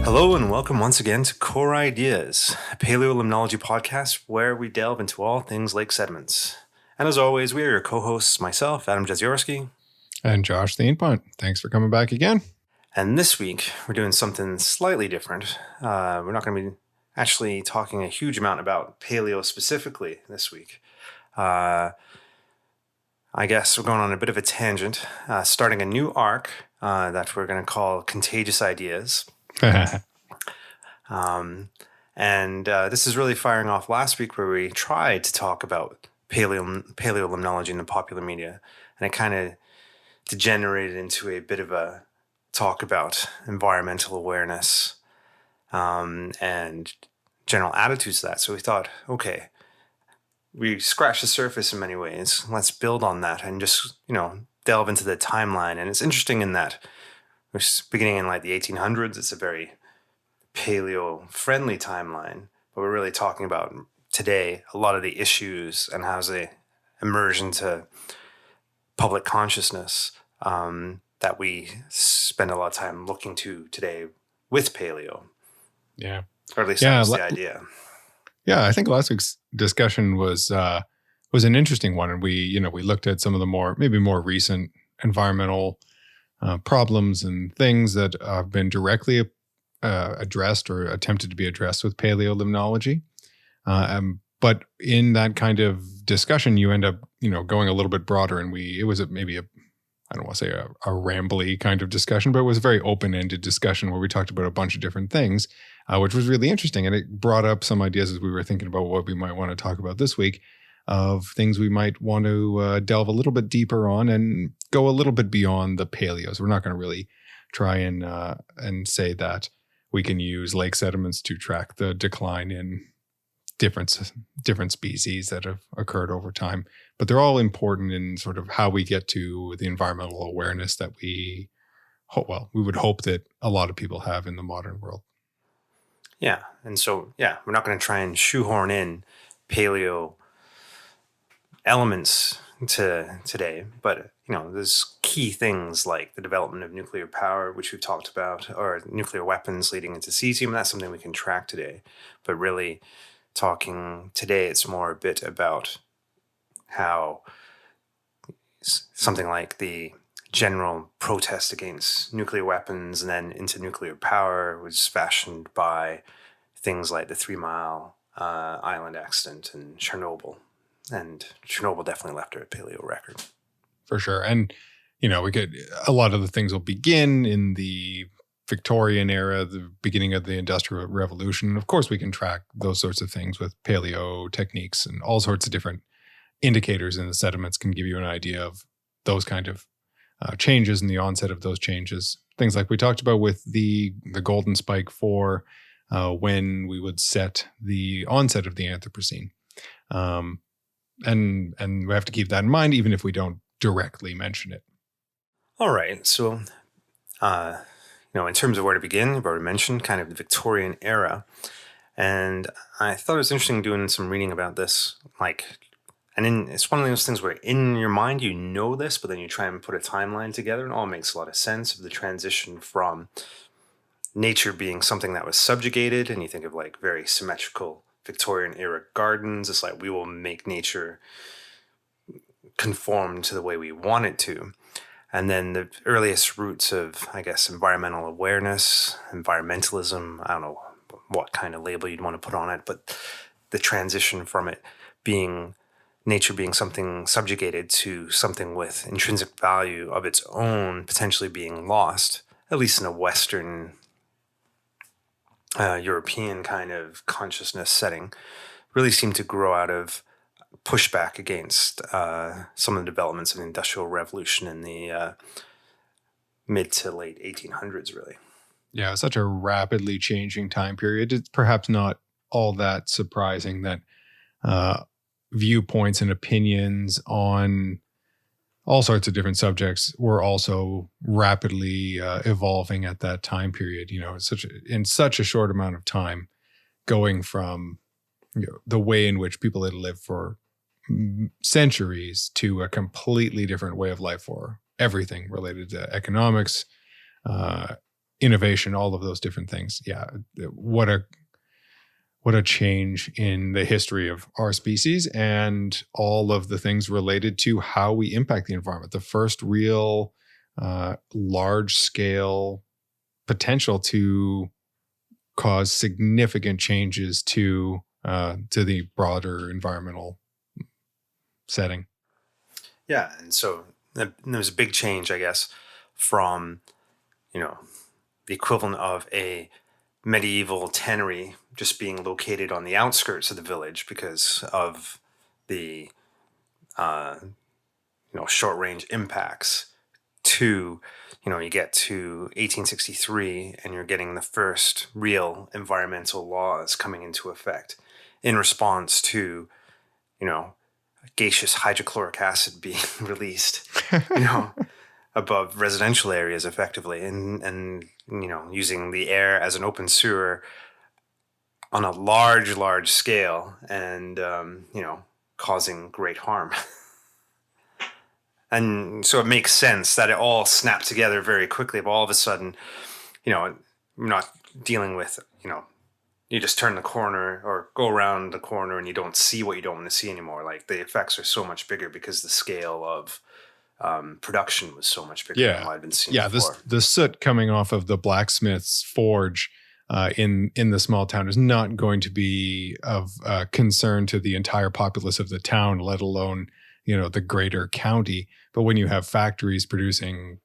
Hello and welcome once again to Core Ideas, a paleolimnology podcast where we delve into all things lake sediments. And as always, we are your co-hosts, myself, Adam Jeziorsky. And Josh the Inkpont. Thanks for coming back again. And this week, we're doing something slightly different. We're not going to be actually talking a huge amount about paleo specifically this week. I guess we're going on a bit of a tangent, starting a new arc that we're going to call Contagious Ideas. This is really firing off last week where we tried to talk about paleolimnology in the popular media, and it kind of degenerated into a bit of a talk about environmental awareness and general attitudes to that. So we thought, okay, we scratched the surface in many ways. Let's build on that and just, delve into the timeline. And it's interesting in that we're beginning in like the 1800s. It's a very paleo-friendly timeline, but we're really talking about today a lot of the issues and how they emerge into public consciousness that we spend a lot of time looking to today with paleo. Yeah. Or at least that was the idea. Yeah, I think last week's discussion was an interesting one. And we looked at some of the maybe more recent environmental problems and things that have been directly addressed or attempted to be addressed with paleolimnology. But in that kind of discussion, you end up, going a little bit broader. And it was maybe I don't want to say a rambly kind of discussion, but it was a very open-ended discussion where we talked about a bunch of different things, which was really interesting. And it brought up some ideas as we were thinking about what we might want to talk about this week of things we might want to delve a little bit deeper on and go a little bit beyond the paleos. We're not going to really try and say that we can use lake sediments to track the decline in different species that have occurred over time, but they're all important in sort of how we get to the environmental awareness that we would hope that a lot of people have in the modern world. Yeah. And so, we're not going to try and shoehorn in paleo elements to today, but there's key things like the development of nuclear power, which we've talked about, or nuclear weapons leading into cesium. That's something we can track today, but really talking today, it's more a bit about how something like the general protest against nuclear weapons and then into nuclear power was fashioned by things like the 3 Mile Island accident in Chernobyl. And Chernobyl definitely left a paleo record. For sure. And, a lot of the things will begin in the Victorian era, the beginning of the Industrial Revolution. Of course, we can track those sorts of things with paleo techniques, and all sorts of different indicators in the sediments can give you an idea of those kind of changes and the onset of those changes. Things like we talked about with the golden spike for when we would set the onset of the Anthropocene. And we have to keep that in mind, even if we don't directly mention it. All right. So, in terms of where to begin, I've already mentioned kind of the Victorian era. And I thought it was interesting doing some reading about this. It's one of those things where in your mind, you know this, but then you try and put a timeline together and it all makes a lot of sense of the transition from nature being something that was subjugated. And you think of like very symmetrical Victorian era gardens. It's like we will make nature conform to the way we want it to. And then the earliest roots of, I guess, environmental awareness, environmentalism, I don't know what kind of label you'd want to put on it, but the transition from it being nature being something subjugated to something with intrinsic value of its own potentially being lost, at least in a Western European kind of consciousness setting, really seemed to grow out of pushback against some of the developments of the Industrial Revolution in the mid to late 1800s, really. Yeah, such a rapidly changing time period. It's perhaps not all that surprising that viewpoints and opinions on all sorts of different subjects were also rapidly evolving at that time period. In such a short amount of time, going from the way in which people had lived for centuries to a completely different way of life for everything related to economics, innovation, all of those different things. Yeah, what a change in the history of our species and all of the things related to how we impact the environment. The first real large scale potential to cause significant changes to the broader environmental setting. Yeah, and so there was a big change, I guess, from the equivalent of a medieval tannery just being located on the outskirts of the village because of the short range impacts to you get to 1863 and you're getting the first real environmental laws coming into effect in response to gaseous hydrochloric acid being released above residential areas effectively and using the air as an open sewer on a large scale and causing great harm. And so it makes sense that it all snapped together very quickly, but all of a sudden, we're not dealing with, you just turn the corner or go around the corner and you don't see what you don't want to see anymore. Like the effects are so much bigger because the scale of production was so much bigger than what I'd been seeing before. The soot coming off of the blacksmith's forge in the small town is not going to be of concern to the entire populace of the town, let alone the greater county. But when you have factories producing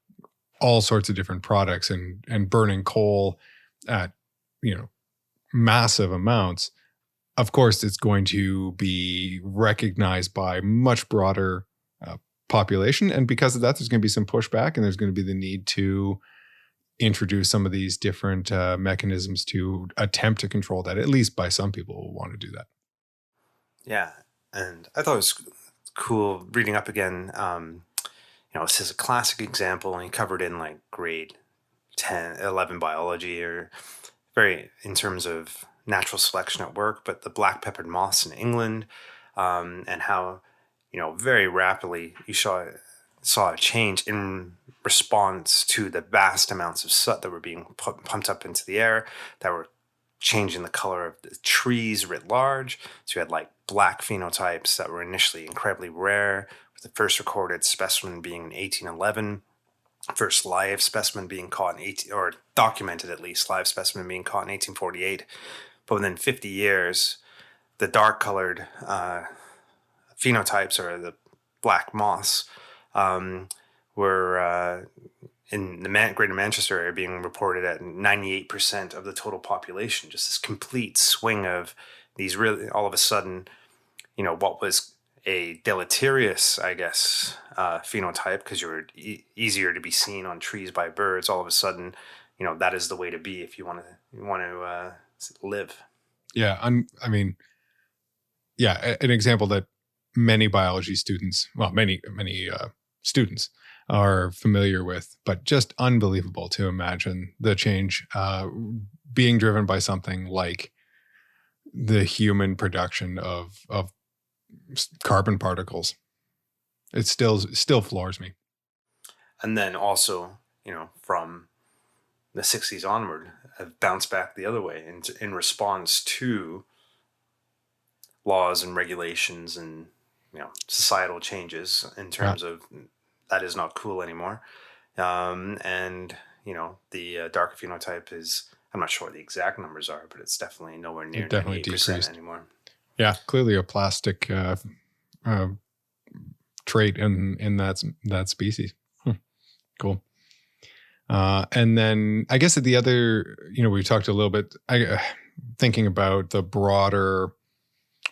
all sorts of different products and burning coal at massive amounts, of course it's going to be recognized by much broader population, and because of that there's going to be some pushback and there's going to be the need to introduce some of these different mechanisms to attempt to control that. At least by some people will want to do that. Yeah, and I thought it was cool reading up again. This is a classic example, and he covered in like grade 10, 11 biology, or very in terms of natural selection at work, but the black peppered moths in England, and how very rapidly you saw a change in response to the vast amounts of soot that were being pumped up into the air that were changing the color of the trees writ large. So you had like black phenotypes that were initially incredibly rare, with the first recorded specimen being in 1811, first live specimen being caught in or documented at least live specimen being caught in 1848. But within 50 years, the dark colored phenotypes, or the black moths, were in the greater Manchester area being reported at 98% of the total population. Just this complete swing of these really, all of a sudden, what was a deleterious, I guess, phenotype because you were easier to be seen on trees by birds. All of a sudden, that is the way to be if you want to live. Yeah, an example that many biology students, many students are familiar with, but just unbelievable to imagine the change being driven by something like the human production of carbon particles. It still floors me. And then also, from the 60s onward, have bounced back the other way in response to laws and regulations and societal changes in terms of that is not cool anymore. And the darker phenotype is, I'm not sure what the exact numbers are, but it's definitely nowhere near 98% anymore. Yeah, clearly a plastic trait in that species. Cool. And then I guess at the other, we talked a little bit, thinking about the broader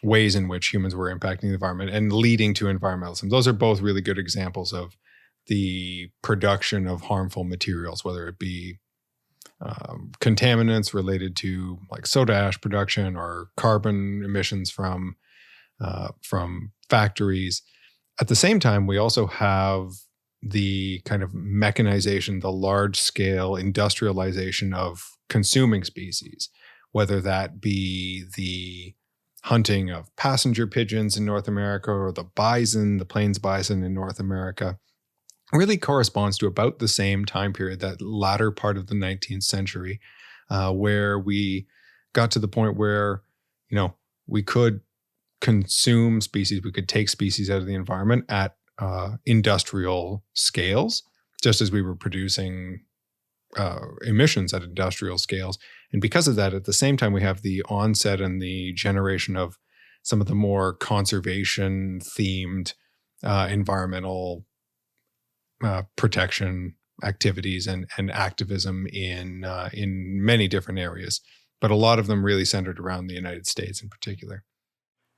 ways in which humans were impacting the environment and leading to environmentalism. Those are both really good examples of the production of harmful materials, whether it be contaminants related to like soda ash production or carbon emissions from factories. At the same time, we also have the kind of mechanization, the large scale industrialization of consuming species, whether that be the hunting of passenger pigeons in North America, or the bison, the plains bison in North America, really corresponds to about the same time period, that latter part of the 19th century, where we got to the point where, we could consume species, we could take species out of the environment at industrial scales, just as we were producing emissions at industrial scales. And because of that, at the same time, we have the onset and the generation of some of the more conservation themed environmental protection activities and activism in many different areas, but a lot of them really centered around the United States in particular.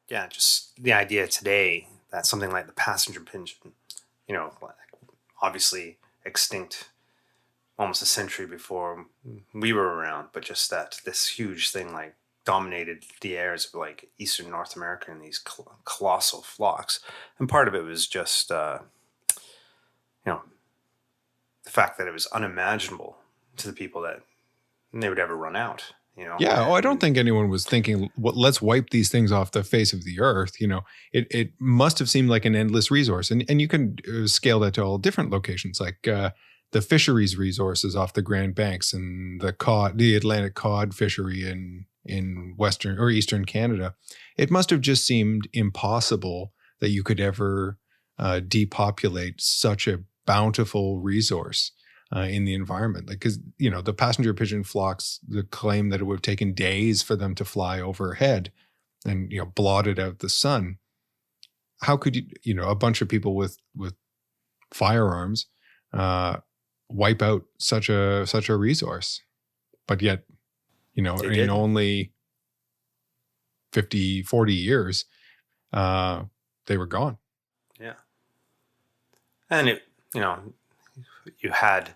Yeah, just the idea today that something like the passenger pigeon, obviously extinct almost a century before we were around, but just that this huge thing like dominated the airs of like Eastern North America in these colossal flocks. And part of it was just, the fact that it was unimaginable to the people that they would ever run out. Yeah. I don't think anyone was thinking, well, let's wipe these things off the face of the earth. It must have seemed like an endless resource. And you can scale that to all different locations, like the fisheries resources off the Grand Banks and the Atlantic cod fishery in Western or Eastern Canada. It must have just seemed impossible that you could ever depopulate such a bountiful resource in the environment. Like, because, the passenger pigeon flocks, the claim that it would have taken days for them to fly overhead and, blotted out the sun. How could you, a bunch of people with firearms wipe out such a resource? But yet, in only 50, 40 years, they were gone. Yeah. And you had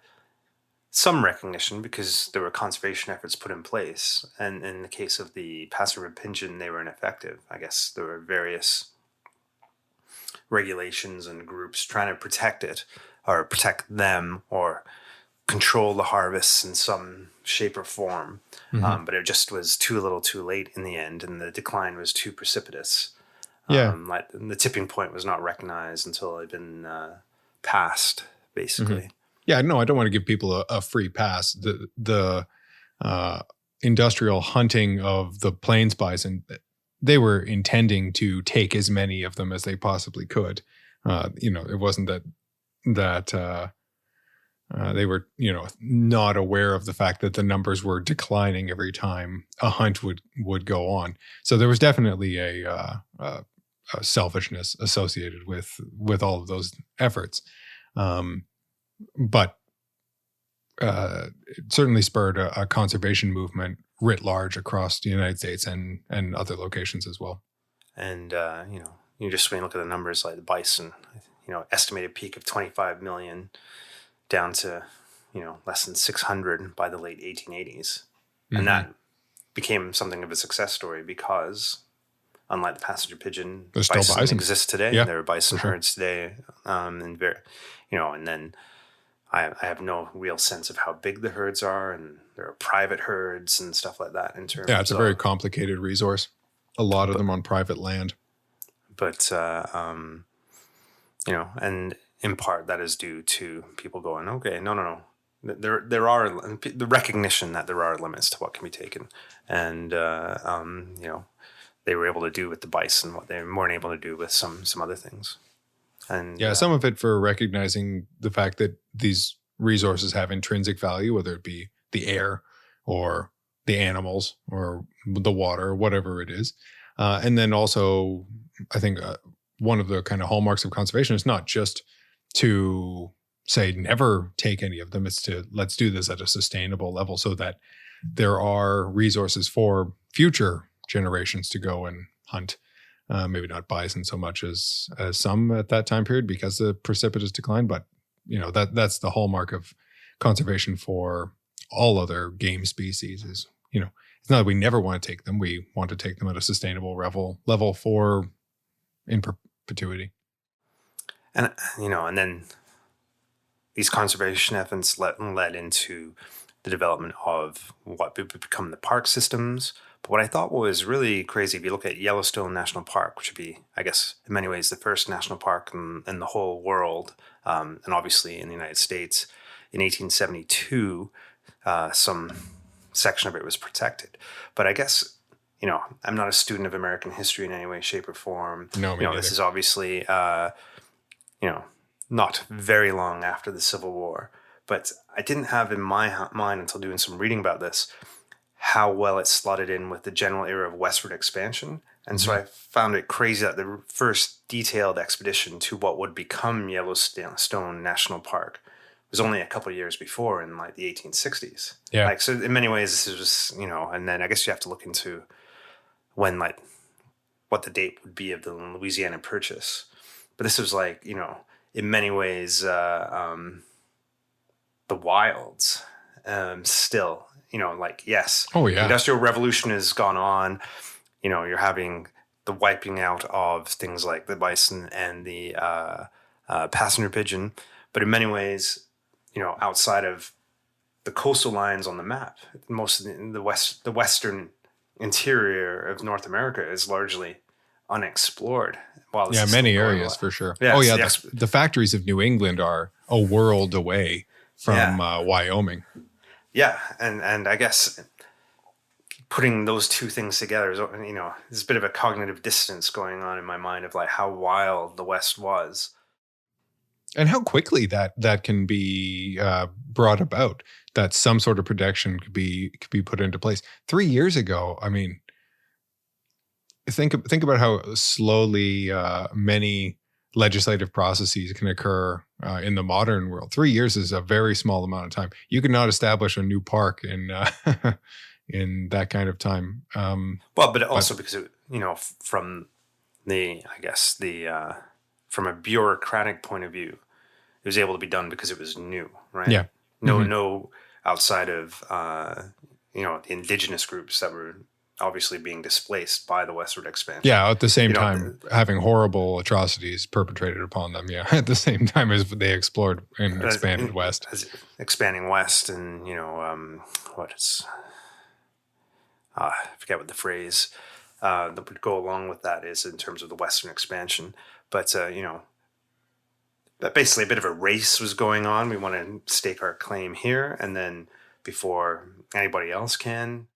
some recognition because there were conservation efforts put in place. And in the case of the passenger pigeon, they were ineffective. I guess there were various regulations and groups trying to protect it or protect them or control the harvests in some shape or form. Mm-hmm. But it just was too little too late in the end, and the decline was too precipitous. Yeah. The tipping point was not recognized until it had been passed, basically. Mm-hmm. Yeah, no, I don't want to give people a free pass. The industrial hunting of the plains bison, they were intending to take as many of them as they possibly could. It wasn't that they were, not aware of the fact that the numbers were declining every time a hunt would go on. So there was definitely a selfishness associated with all of those efforts. But it certainly spurred a conservation movement writ large across the United States and other locations as well. And, you just when you look at the numbers like the bison, estimated peak of 25 million down to, less than 600 by the late 1880s. Mm-hmm. And that became something of a success story because unlike the passenger pigeon, bison exists today. Yeah, there are bison herds today. And then I have no real sense of how big the herds are, and there are private herds and stuff like that. It's a very complicated resource. A lot of them on private land. But and in part that is due to people going, okay, no. There are the recognition that there are limits to what can be taken, and they were able to do with the bison what they weren't able to do with some other things. And some of it for recognizing the fact that these resources have intrinsic value, whether it be the air or the animals or the water or whatever it is. And then also, I think one of the kind of hallmarks of conservation is not just to say never take any of them. It's to let's do this at a sustainable level so that there are resources for future generations to go and hunt. Maybe not bison so much as some at that time period because of the precipitous decline, but that's the hallmark of conservation for all other game species is, it's not that we never want to take them. We want to take them at a sustainable level for in perpetuity. And, and then these conservation efforts led into the development of what would become the park systems, But what I thought was really crazy, if you look at Yellowstone National Park, which would be, I guess, in many ways, the first national park in the whole world, and obviously in the United States, in 1872, some section of it was protected. But I guess, I'm not a student of American history in any way, shape, or form. No, me neither. This is obviously, not very long after the Civil War. But I didn't have in my mind until doing some reading about this how well it slotted in with the general era of westward expansion. And so I found it crazy that the first detailed expedition to what would become Yellowstone National Park was only a couple of years before, in like the 1860s. Yeah. So in many ways, this is, and then I guess you have to look into when, what the date would be of the Louisiana Purchase. But this was in many ways, the wilds still. Yes. Oh, yeah. The Industrial Revolution has gone on. You're having the wiping out of things like the bison and the passenger pigeon. But in many ways, outside of the coastal lines on the map, most of the western interior of North America is largely unexplored. Many areas for sure. Yes, the factories of New England are a world away from Wyoming. Yeah, and I guess putting those two things together is, there's a bit of a cognitive dissonance going on in my mind of how wild the West was. And how quickly that can be brought about, that some sort of protection could be put into place. 3 years ago, I mean, think about how slowly many legislative processes can occur in the modern world. 3 years is a very small amount of time. You could not establish a new park in in that kind of time. But also because from from a bureaucratic point of view, it was able to be done because it was new, right? Yeah. No outside of the indigenous groups that were obviously being displaced by the westward expansion. Yeah, at the same time, having horrible atrocities perpetrated upon them. Yeah, at the same time as they explored and expanded west. Expanding west, and I forget what the phrase that would go along with that is in terms of the western expansion. But that basically a bit of a race was going on. We want to stake our claim here, and then before anybody else can.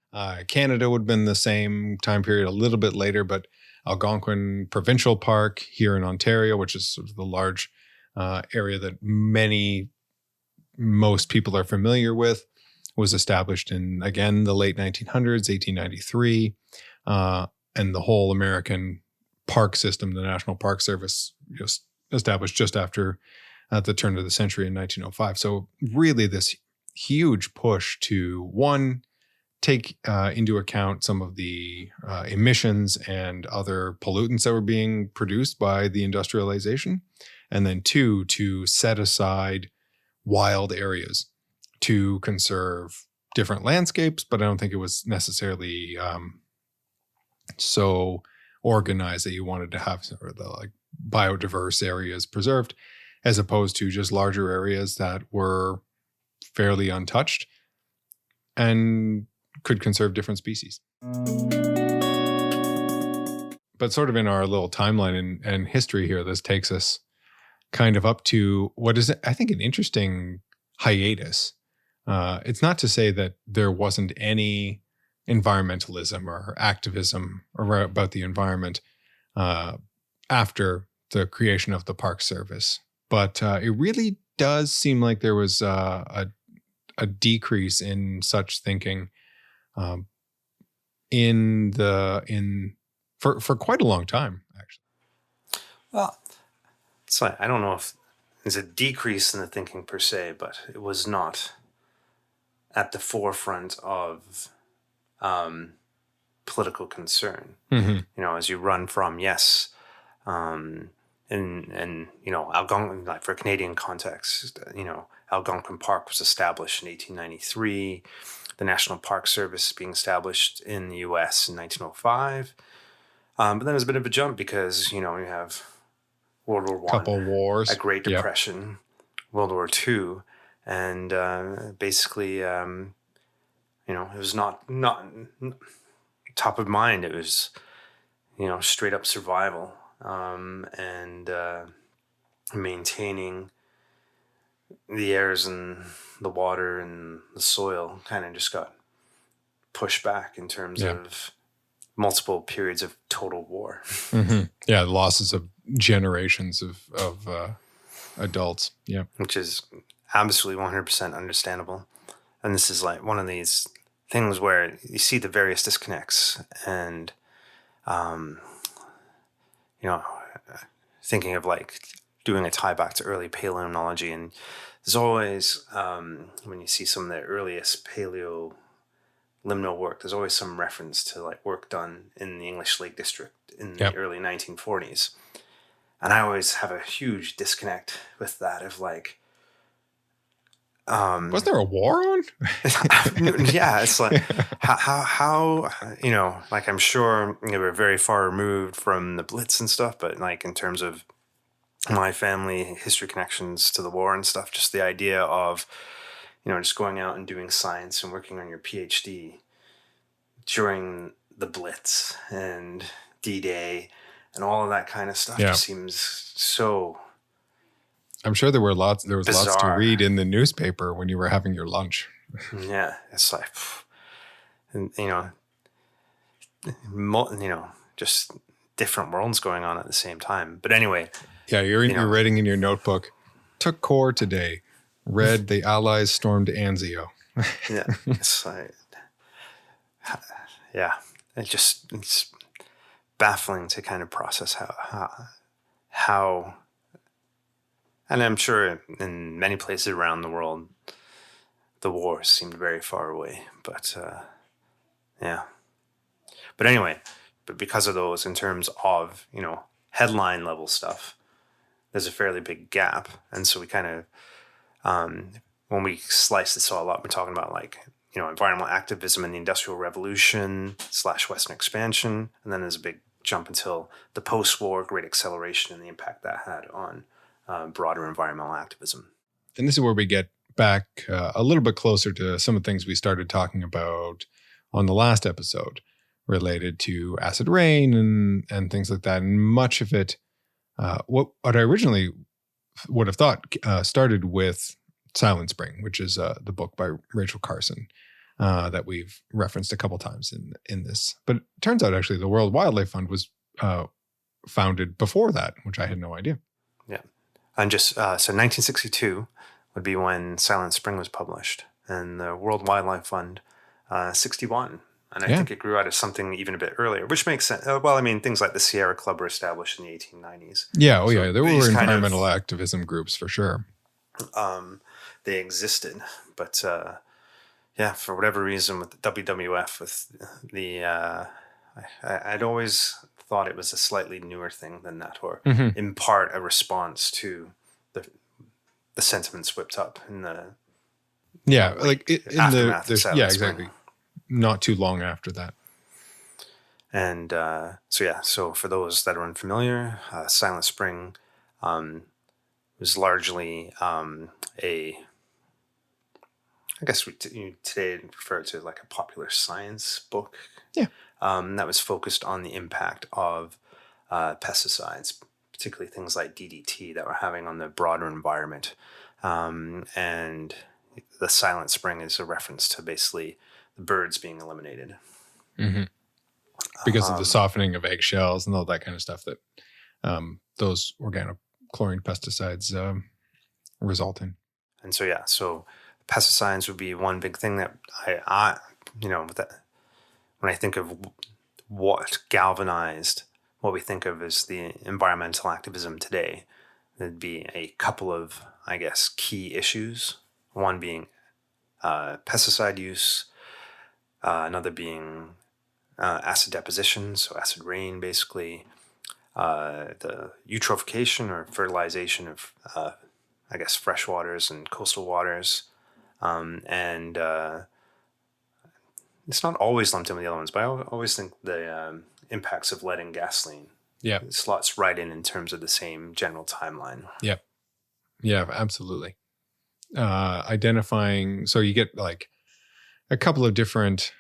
Canada would have been the same time period, a little bit later, but Algonquin Provincial Park here in Ontario, which is sort of the large area that most people are familiar with, was established in, again, the late 1900s, 1893. And the whole American park system, the National Park Service, established just after the turn of the century in 1905. So really this huge push to, one, take into account some of the emissions and other pollutants that were being produced by the industrialization. And then two, to set aside wild areas to conserve different landscapes. But I don't think it was necessarily so organized that you wanted to have sort of the biodiverse areas preserved, as opposed to just larger areas that were fairly untouched and could conserve different species. But sort of in our little timeline and history here, this takes us kind of up to what is, I think, an interesting hiatus. It's not to say that there wasn't any environmentalism or activism about the environment after the creation of the Park Service, but it really does seem like there was a decrease in such thinking for quite a long time, actually. Well, so I don't know if there's a decrease in the thinking per se, but it was not at the forefront of political concern. Mm-hmm. As you run from and Algonquin, like for Canadian context, Algonquin Park was established in 1893. The National Park Service being established in the U.S. in 1905. But then there's a bit of a jump because, you have World War I. Couple wars. A Great Depression, World War II. And basically, it was not top of mind. It was, straight up survival, and maintaining the airs and the water and the soil kind of just got pushed back in terms of multiple periods of total war. Mm-hmm. Yeah, losses of generations of adults. Yeah, which is absolutely 100% understandable. And this is like one of these things where you see the various disconnects, and thinking of like doing a tie back to early paleolimnology, and there's always when you see some of the earliest paleolimno work, there's always some reference to like work done in the English Lake District in the early 1940s. And I always have a huge disconnect with that of like, was there a war on? Yeah, it's like how like I'm sure we're very far removed from the Blitz and stuff, but like in terms of my family history connections to the war and stuff, just the idea of just going out and doing science and working on your PhD during the Blitz and D-Day and all of that kind of stuff just seems so. I'm sure there was lots to read in the newspaper when you were having your lunch. Yeah, it's like, and, just different worlds going on at the same time. But anyway. Yeah, you're writing in your notebook, took core today, read the Allies stormed Anzio. Yeah, it's like, yeah, it's baffling to kind of process how, and I'm sure in many places around the world, the wars seemed very far away. But yeah. But anyway, because of those, in terms of headline level stuff, there's a fairly big gap, and so we kind of when we slice this all up, we're talking about like environmental activism and the Industrial Revolution / Western expansion, and then there's a big jump until the post-war Great Acceleration and the impact that had on broader environmental activism. And this is where we get back a little bit closer to some of the things we started talking about on the last episode related to acid rain and things like that. And much of it, what I originally would have thought started with Silent Spring, which is the book by Rachel Carson that we've referenced a couple times in this. But it turns out actually the World Wildlife Fund was founded before that, which I had no idea. Yeah. And just so 1962 would be when Silent Spring was published, and the World Wildlife Fund 61. And I think it grew out of something even a bit earlier, which makes sense. Well, I mean, things like the Sierra Club were established in the 1890s. Yeah, there were environmental activism groups for sure. They existed, but for whatever reason, with the WWF, with the I'd always thought it was a slightly newer thing than that, or in part a response to the sentiments whipped up in the aftermath of Silent Spring. Exactly. Not too long after that. And so for those that are unfamiliar, Silent Spring was largely I guess today refer to like a popular science book. Yeah. That was focused on the impact of pesticides, particularly things like DDT that were having on the broader environment. And the Silent Spring is a reference to basically the birds being eliminated. Mm-hmm. Because of the softening of eggshells and all that kind of stuff that those organochlorine pesticides result in. And so pesticides would be one big thing that I when I think of what galvanized what we think of as the environmental activism today, there'd be a couple of, I guess, key issues. One being pesticide use, another being acid deposition, so acid rain, basically, the eutrophication or fertilization of, I guess, fresh waters and coastal waters, and it's not always lumped in with the other ones, but I always think the impacts of lead and gasoline slots right in terms of the same general timeline. Yep. Yeah, absolutely. Identifying, so you get like a couple of different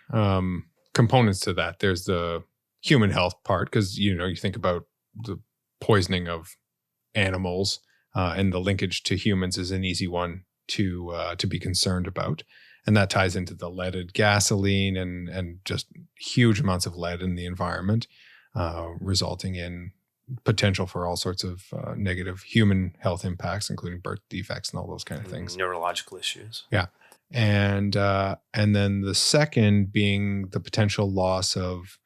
components to that. There's the human health part, because you think about the poisoning of animals, and the linkage to humans is an easy one to be concerned about, and that ties into the leaded gasoline and just huge amounts of lead in the environment, resulting in potential for all sorts of negative human health impacts, including birth defects and all those kind of things, neurological issues. Yeah. And then the second being the potential loss of,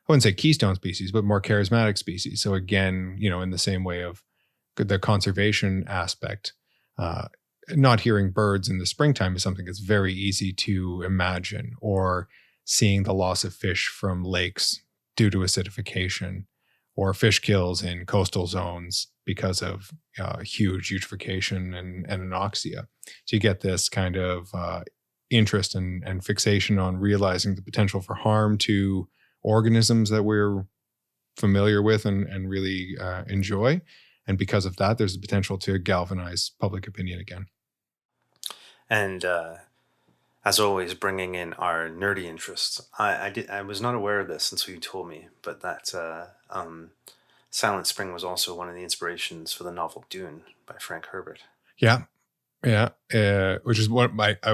I wouldn't say keystone species, but more charismatic species. So again, in the same way of the conservation aspect, not hearing birds in the springtime is something that's very easy to imagine, or seeing the loss of fish from lakes due to acidification, or fish kills in coastal zones because of huge eutrophication and anoxia. So you get this kind of interest and fixation on realizing the potential for harm to organisms that we're familiar with and really enjoy. And because of that, there's the potential to galvanize public opinion again. And as always, bringing in our nerdy interests. I was not aware of this until you told me, but that Silent Spring was also one of the inspirations for the novel Dune by Frank Herbert. Yeah, which is what I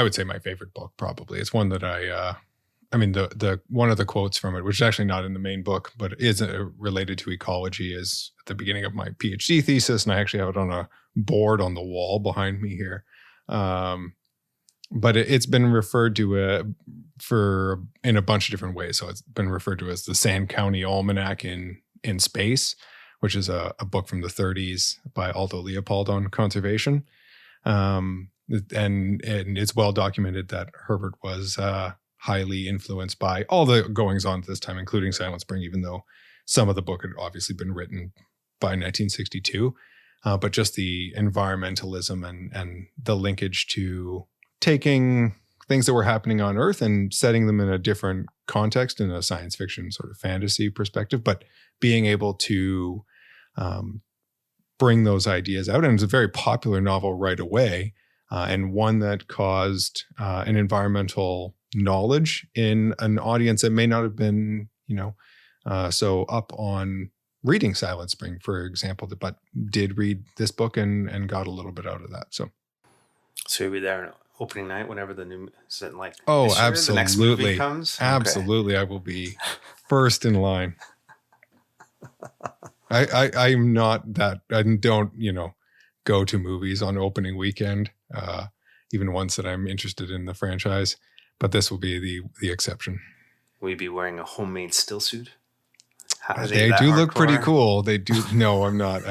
would say my favorite book. Probably it's one that the one of the quotes from it, which is actually not in the main book, but is related to ecology, is at the beginning of my PhD thesis, and I actually have it on a board on the wall behind me here. But it's been referred to in a bunch of different ways. So it's been referred to as the Sand County Almanac in space, which is a book from the 30s by Aldo Leopold on conservation. And it's well documented that Herbert was highly influenced by all the goings on at this time, including Silent Spring, even though some of the book had obviously been written by 1962. But just the environmentalism and the linkage to taking things that were happening on Earth and setting them in a different context, in a science fiction sort of fantasy perspective, but being able to bring those ideas out. And it's a very popular novel right away, and one that caused an environmental knowledge in an audience that may not have been, so up on reading Silent Spring, for example, but did read this book and got a little bit out of that. So you'll be there on opening night whenever the new, is it like absolutely, the next movie comes? Absolutely, okay. I will be first in line. I'm not that, I don't go to movies on opening weekend, even ones that I'm interested in the franchise, but this will be the exception. Will you be wearing a homemade still suit? They do look pretty cool. They do. No, I'm not.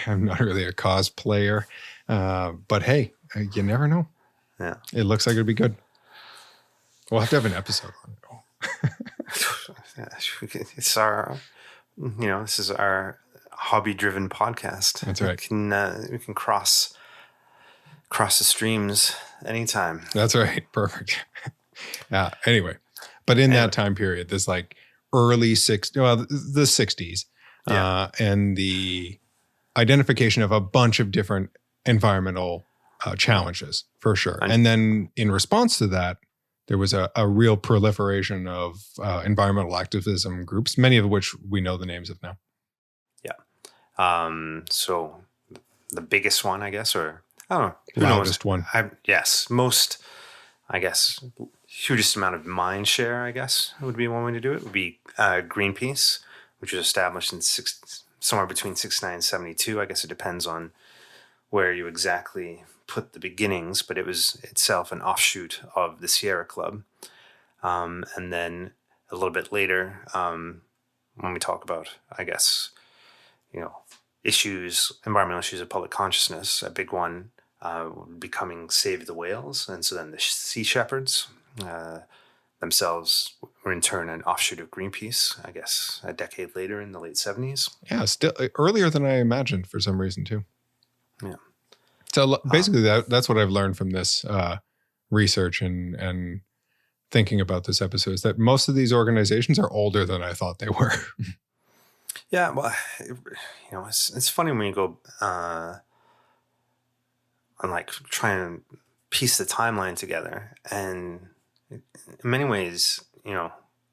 I'm not really a cosplayer, but hey, you never know. Yeah, it looks like it'd be good. We'll have to have an episode on it. It's our, this is our hobby-driven podcast. That's right. We can cross the streams anytime. That's right. Perfect. Anyway, but in that time period, this like early the 60s, and the identification of a bunch of different environmental challenges, for sure. And then in response to that, there was a real proliferation of environmental activism groups, many of which we know the names of now. Yeah. So the biggest one, I guess, or I don't know. Loudest one. Most, I guess, hugest amount of mind share, I guess, would be one way to do it, would be Greenpeace, which was established in somewhere between 69 and 72. I guess it depends on where you exactly put the beginnings, but it was itself an offshoot of the Sierra Club. And then a little bit later, when we talk about, I guess, environmental issues of public consciousness, a big one becoming Save the Whales. And so then the Sea Shepherds themselves were in turn an offshoot of Greenpeace, I guess, a decade later in the late 70s. Yeah, still earlier than I imagined for some reason too. Yeah. So basically that's what I've learned from this research and thinking about this episode, is that most of these organizations are older than I thought they were. Yeah, well, it's funny when you go and like try and piece the timeline together, and in many ways,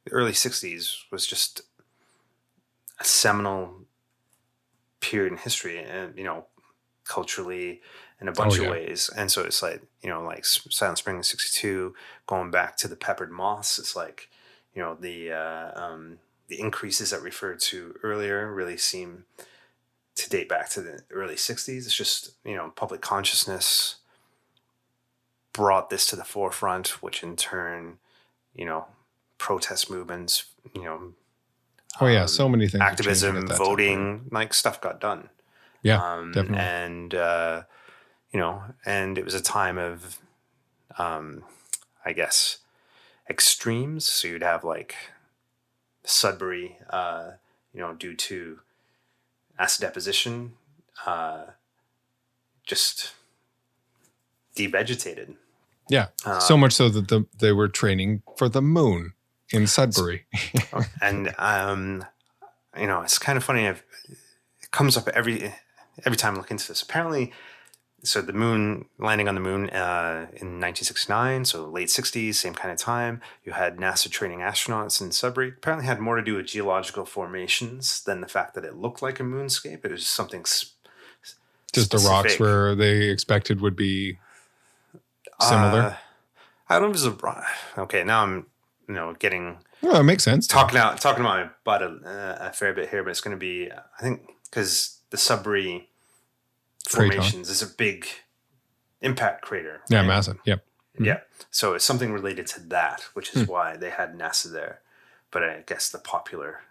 the early 60s was just a seminal period in history, and culturally in a Oh bunch of yeah. ways. And so it's like, like Silent Spring in 62, going back to the peppered moths. It's like, the increases that we referred to earlier really seem to date back to the early 60s. It's just, public consciousness brought this to the forefront, which in turn, you know, protest movements, Oh yeah. So many things were changing at activism, that time period. voting, like stuff got done. Yeah, definitely. And, and it was a time of, I guess, extremes. So you'd have like Sudbury, due to acid deposition, just devegetated. Yeah. So much so that they were training for the moon in Sudbury. And, it's kind of funny. It comes up every time I look into this. Apparently, so the moon, landing on the moon in 1969, so late 60s, same kind of time. You had NASA training astronauts in Sudbury. Apparently had more to do with geological formations than the fact that it looked like a moonscape. It was something Just the rocks specific. where they expected would be similar. I don't know if it's okay, now I'm, getting Well, it makes sense. talking about my butt a fair bit here, but it's going to be, I think, because the Sudbury formations is a big impact crater. Yeah, right? massive. Yep. Mm-hmm. Yeah. So it's something related to that, which is why they had NASA there. But I guess the popular,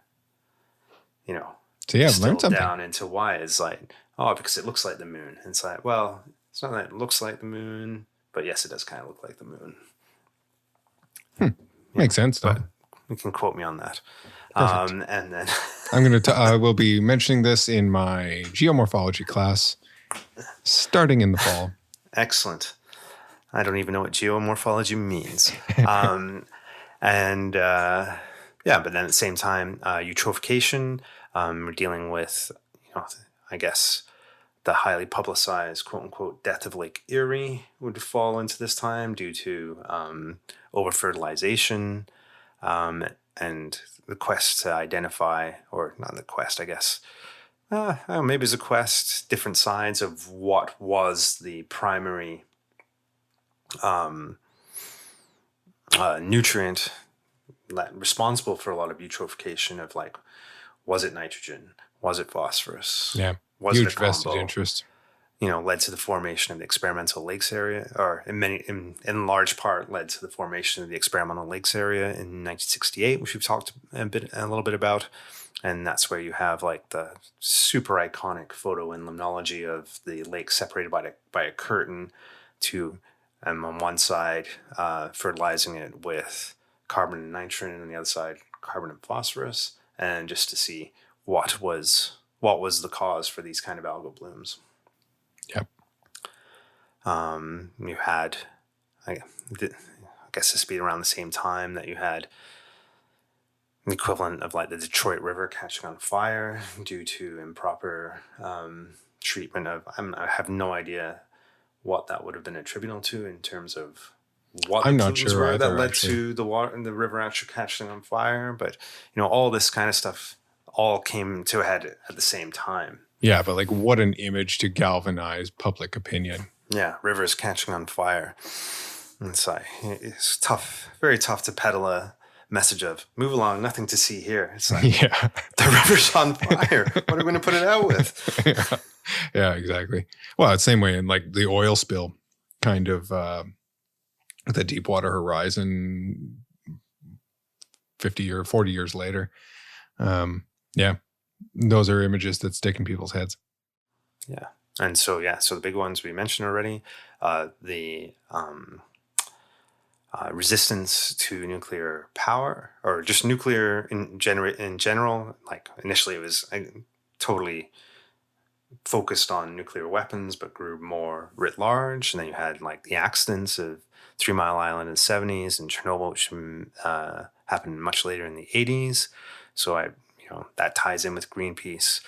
So yeah, I've learned distilled something. down into why is like, oh, because it looks like the moon. And it's like, well, it's not that it looks like the moon, but yes, it does kind of look like the moon. Makes sense, though. But you can quote me on that. Perfect. And then I'm going to, I will be mentioning this in my geomorphology class starting in the fall. excellent. I don't even know what geomorphology means. But then at the same time, eutrophication, we're dealing with, I guess the highly publicized quote unquote death of Lake Erie would fall into this time due to over fertilization and the quest to identify, or not the quest, I guess. Maybe it's a quest, different sides of what was the primary nutrient responsible for a lot of eutrophication of like, was it nitrogen? Was it phosphorus? Yeah. Was Huge it a combo? vested interest. Led to the formation of the experimental lakes area, or in large part led to the formation of the experimental lakes area in 1968, which we've talked a little bit about. And that's where you have like the super iconic photo in limnology of the lake separated by a curtain to, on one side, fertilizing it with carbon and nitrogen, and on the other side, carbon and phosphorus, and just to see what was the cause for these kind of algal blooms. Yep. You had, I guess this would be around the same time that you had the equivalent of like the Detroit River catching on fire due to improper treatment of, I have no idea what that would have been attributable to in terms of what I'm the not pollutants sure were that either, led actually. to the water and the river actually catching on fire. But, all this kind of stuff all came to a head at the same time. Yeah, but like what an image to galvanize public opinion. Yeah, rivers catching on fire. It's tough, very tough to peddle a message of move along, nothing to see here. It's like, Yeah. the river's on fire. What are we going to put it out with? Yeah, exactly. Well, it's the same way in like the oil spill kind of the Deepwater Horizon 50 or 40 years later. Yeah, those are images that stick in people's heads. Yeah. And so the big ones we mentioned already, the resistance to nuclear power, or just nuclear in general. Like initially it was totally focused on nuclear weapons, but grew more writ large. And then you had like the accidents of 3 Mile Island in the 70s and Chernobyl, which happened much later in the 80s. So that ties in with Greenpeace.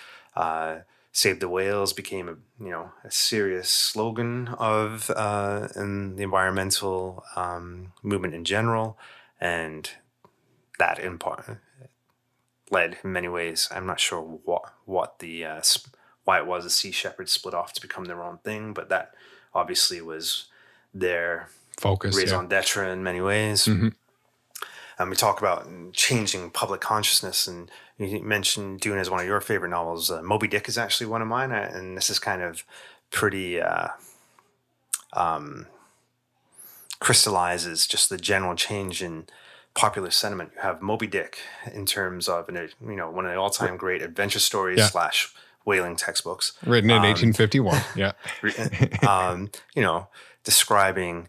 Save the Whales became a serious slogan of in the environmental movement in general, and that in part led in many ways. I'm not sure what the why it was the Sea Shepherds split off to become their own thing, but that obviously was their Focus, raison d'etre in many ways. Mm-hmm. We talk about changing public consciousness, and you mentioned Dune as one of your favorite novels. Moby Dick is actually one of mine, and this is kind of pretty crystallizes just the general change in popular sentiment. You have Moby Dick in terms of one of the all-time great adventure stories slash whaling textbooks, written in 1851. Yeah, describing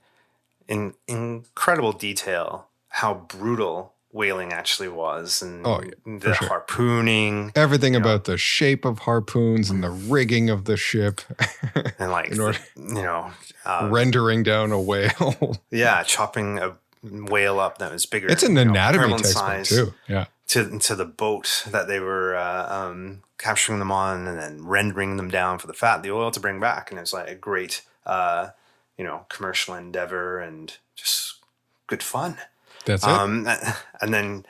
in incredible detail how brutal whaling actually was, and the harpooning, everything about the shape of harpoons and the rigging of the ship, and like rendering down a whale. Chopping a whale up that was bigger. It's an anatomy textbook too. Yeah, to the boat that they were capturing them on, and then rendering them down for the fat, the oil to bring back, and it's like a great commercial endeavor and just good fun. That's it. And then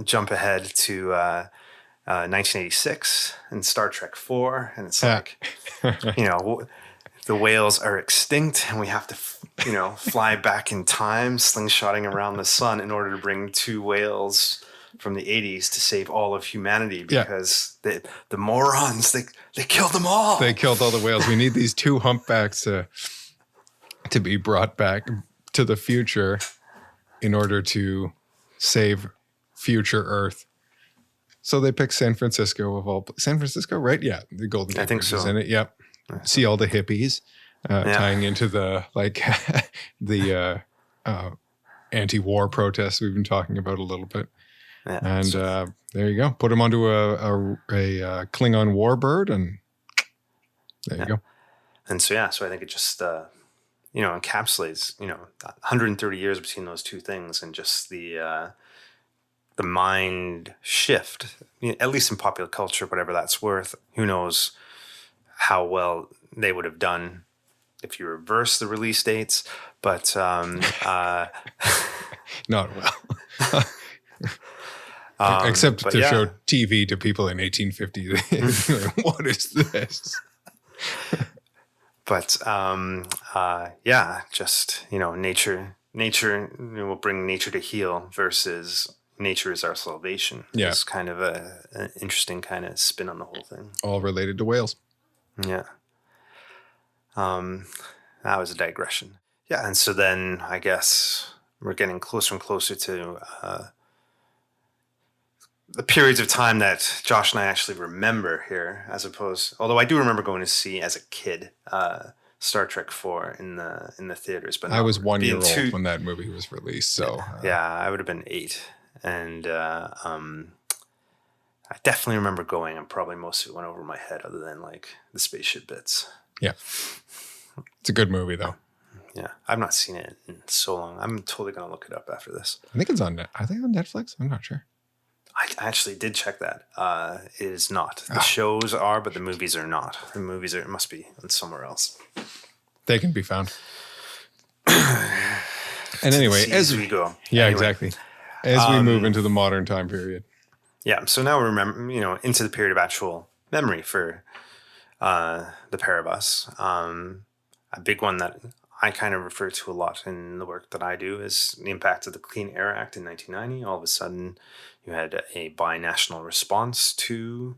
jump ahead to 1986 and Star Trek 4, and it's like, the whales are extinct, and we have to, fly back in time, slingshotting around the sun in order to bring 2 whales from the 80s to save all of humanity, because the morons, they killed them all. They killed all the whales. We need these 2 humpbacks to be brought back to the future in order to save future Earth. So they picked San Francisco San Francisco, right? Yeah, the Golden Gate Bridge is in it. Yep. See all the hippies tying into the the anti-war protests we've been talking about a little bit. Yeah, and there you go. Put them onto a Klingon warbird, and there you go. And so I think it just encapsulates 130 years between those two things, and just the mind shift, at least in popular culture, whatever that's worth. Who knows how well they would have done if you reverse the release dates, but not well. Except to show TV to people in 1850. What is this? But just nature will bring nature to heal versus nature is our salvation. Yeah, it's kind of an interesting kind of spin on the whole thing. All related to whales. Yeah. That was a digression. Yeah, and so then I guess we're getting closer and closer to the periods of time that Josh and I actually remember here, although I do remember going to see as a kid Star Trek 4 in the theaters. But I was 1 year old when that movie was released, so I would have been 8, and I definitely remember going, and probably most of it went over my head, other than like the spaceship bits. Yeah, it's a good movie though. Yeah, I've not seen it in so long. I'm totally gonna look it up after this. I think it's on. Are they on Netflix? I'm not sure. I actually did check that. It is not. The shows are, but the movies are not. The movies it must be on somewhere else. They can be found. And anyway, as we go. Yeah, exactly. As we move into the modern time period. Yeah. So now we remember, into the period of actual memory for the pair of us. A big one that I kind of refer to a lot in the work that I do is the impact of the Clean Air Act in 1990. All of a sudden, you had a binational response to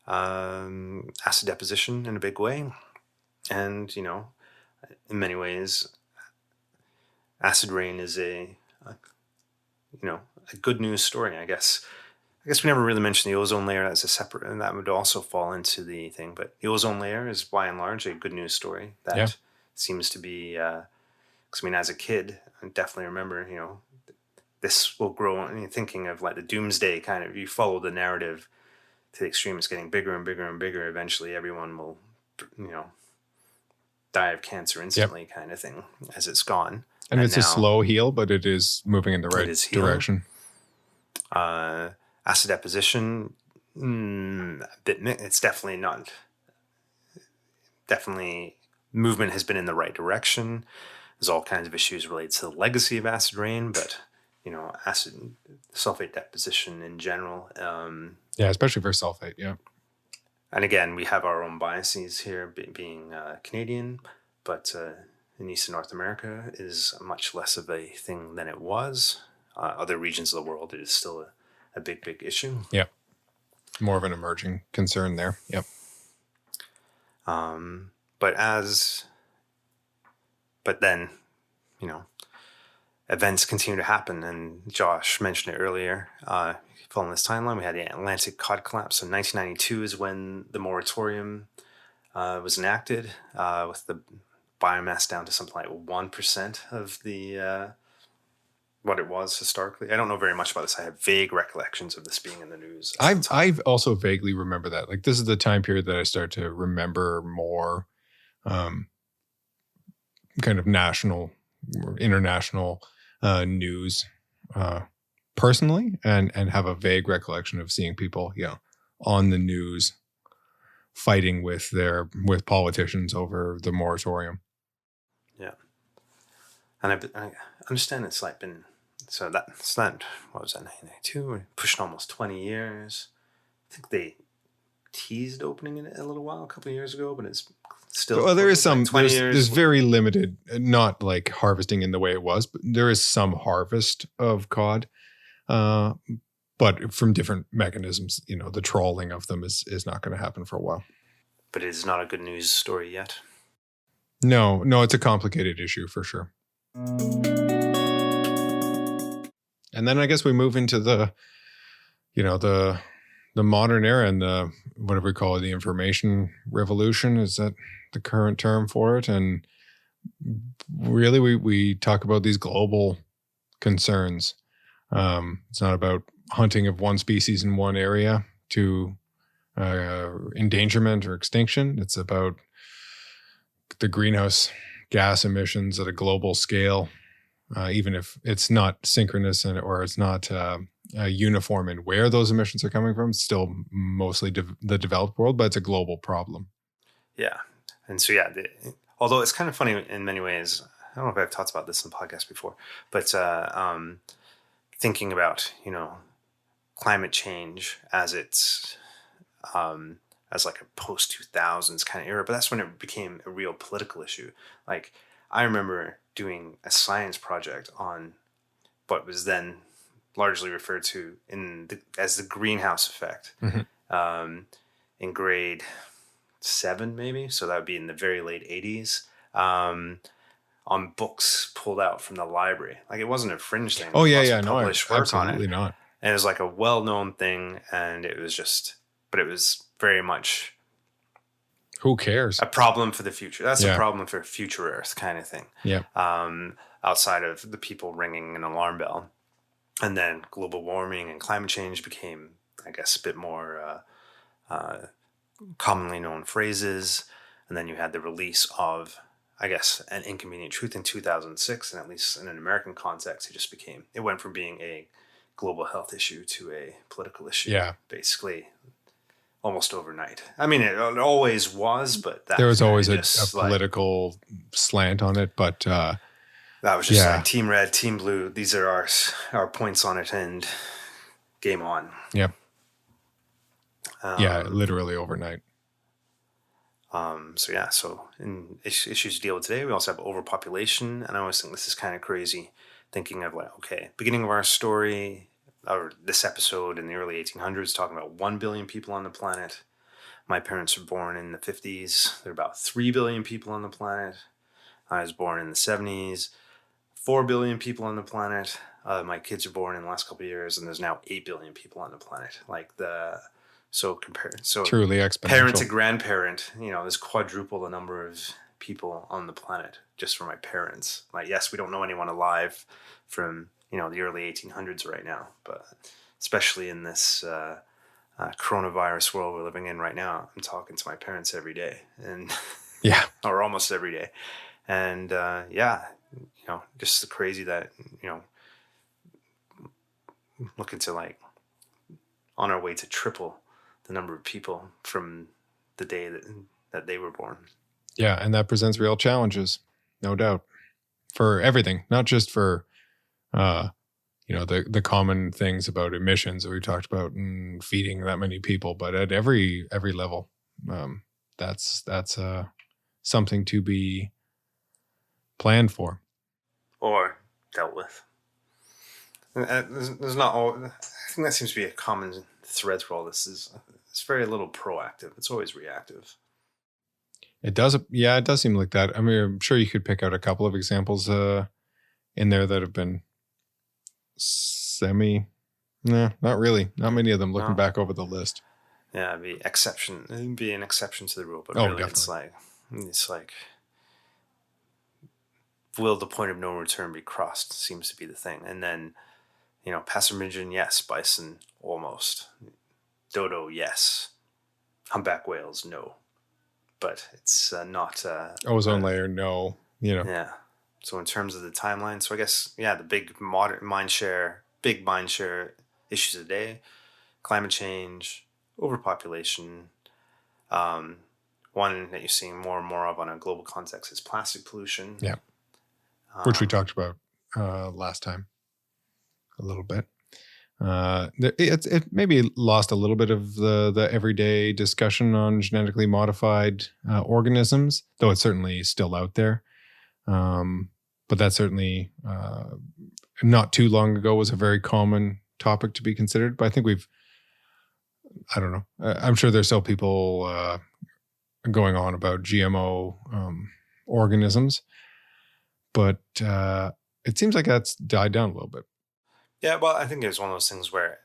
acid deposition in a big way. And, in many ways, acid rain is a good news story, I guess. I guess we never really mentioned the ozone layer as a separate, and that would also fall into the thing. But the ozone layer is by and large a good news story that seems to be, because as a kid, I definitely remember, this will grow on, thinking of like the doomsday kind of, you follow the narrative to the extreme, it's getting bigger and bigger and bigger. Eventually everyone will, die of cancer instantly kind of thing as it's gone. And it's a slow heal, but it is moving in the right direction. Acid deposition, it's definitely not. Definitely, movement has been in the right direction. There's all kinds of issues related to the legacy of acid rain, but acid sulfate deposition in general. Yeah, especially for sulfate. Yeah. And again, we have our own biases here, being Canadian, but in Eastern North America is much less of a thing than it was. Other regions of the world, it is still a big, big issue. Yeah. More of an emerging concern there. Yep. But then, events continue to happen, and Josh mentioned it earlier. Following this timeline, we had the Atlantic cod collapse. So 1992 is when the moratorium was enacted, with the biomass down to something like 1% of the what it was historically. I don't know very much about this. I have vague recollections of this being in the news. I've also vaguely remember that. Like, this is the time period that I start to remember more kind of national or international news personally, and have a vague recollection of seeing people, on the news fighting with politicians over the moratorium. Yeah. And I understand it's like been, so that, what was that, 1992? Pushing almost 20 years. I think they teased opening it a little while, a couple of years ago, but it's still. Well, there is some, like 20 years. There's very limited, not like harvesting in the way it was, but there is some harvest of cod. But from different mechanisms, the trawling of them is not going to happen for a while. But it is not a good news story yet. No, it's a complicated issue for sure. And then I guess we move into the modern era and the, whatever we call it, the information revolution. Is that the current term for it? And really, we talk about these global concerns. It's not about hunting of one species in one area to endangerment or extinction. It's about the greenhouse gas emissions at a global scale, even if it's not synchronous or it's not uniform in where those emissions are coming from. It's still mostly the developed world, but it's a global problem. Yeah. And so, although it's kind of funny in many ways, I don't know if I've talked about this in the podcast before, but thinking about, climate change as it's as like a post 2000s kind of era, but that's when it became a real political issue. Like, I remember doing a science project on what was then largely referred to as the greenhouse effect, in grade 7, maybe. So that would be in the very late 80s, on books pulled out from the library. Like, it wasn't a fringe thing. Oh, yeah. No, absolutely not. And it was like a well-known thing, and it was very much, who cares? A problem for the future. That's a problem for future Earth kind of thing. Yeah. Outside of the people ringing an alarm bell. And then global warming and climate change became, I guess, a bit more commonly known phrases. And then you had the release of, I guess, An Inconvenient Truth in 2006. And at least in an American context, it went from being a global health issue to a political issue. Yeah. Basically, almost overnight. I mean, it always was, but there was always a political slant on it. But that was just like Team Red, Team Blue. These are our points on it, and game on. Yep. Literally overnight. So in issues to deal with today, we also have overpopulation, and I always think this is kind of crazy. Thinking of beginning of our story, or this episode in the early 1800s, talking about 1 billion people on the planet. My parents were born in the 50s. There are about 3 billion people on the planet. I was born in the 70s. 4 billion people on the planet. My kids are born in the last couple of years, and there's now 8 billion people on the planet. So truly exponential. Parent to grandparent, there's quadruple the number of people on the planet just for my parents. Yes, we don't know anyone alive from the early 1800s right now, but especially in this coronavirus world we're living in right now, I'm talking to my parents every day, and or almost every day, and just crazy that looking to on our way to triple the number of people from the day that they were born. Yeah, and that presents real challenges, no doubt, for everything, not just for the common things about emissions that we talked about and feeding that many people, but at every level, that's something to be planned for or dealt with. There's not all. I think that seems to be a common thread through all this. It's very little proactive. It's always reactive. It does. Yeah, it does seem like that. I mean, I'm sure you could pick out a couple of examples in there that have been nah, not really. Not many of them looking back over the list. Yeah, it'd be an exception to the rule, but really definitely. it's like will the point of no return be crossed seems to be the thing. And then, passerpigeon, yes. Bison, almost. Dodo, yes. Humpback whales, no. But it's not... ozone layer, no. Yeah. So in terms of the timeline, so I guess, the big mind share issues today, climate change, overpopulation. One that you're seeing more and more of on a global context is plastic pollution. Yeah. Which we talked about last time a little bit. It maybe lost a little bit of the everyday discussion on genetically modified organisms, though it's certainly still out there. But that certainly not too long ago was a very common topic to be considered. But I think I don't know. I'm sure there's still people going on about GMO organisms. But it seems like that's died down a little bit. Yeah, well, I think it was one of those things where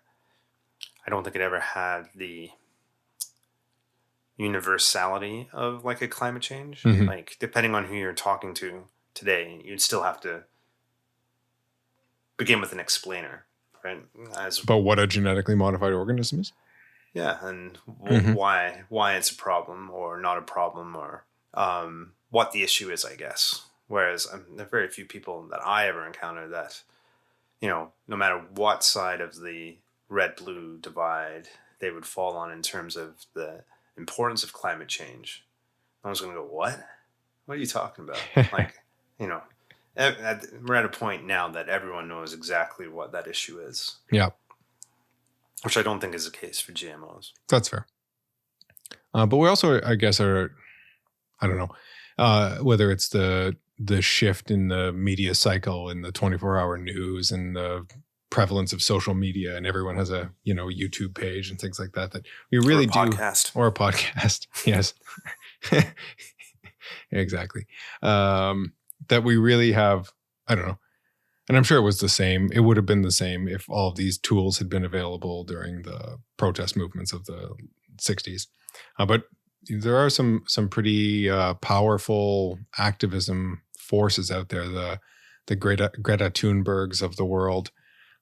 I don't think it ever had the universality of like a climate change. Mm-hmm. Like, depending on who you're talking to today, you'd still have to begin with an explainer, right? About what a genetically modified organism is? Yeah, and why it's a problem or not a problem, or what the issue is, I guess. Whereas there are very few people that I ever encounter that, no matter what side of the red-blue divide they would fall on in terms of the importance of climate change, I was going to go, what? What are you talking about? Like, we're at a point now that everyone knows exactly what that issue is. Yeah. Which I don't think is the case for GMOs. That's fair. But we also, I guess, I don't know, whether it's the shift in the media cycle and the 24-hour news and the prevalence of social media, and everyone has a YouTube page and things like that we really do, or a podcast. Yes. Exactly. That we really have, I don't know. And I'm sure it was the same. It would have been the same if all of these tools had been available during the protest movements of the 60s. But there are some pretty powerful activism forces out there. The Greta Thunbergs of the world,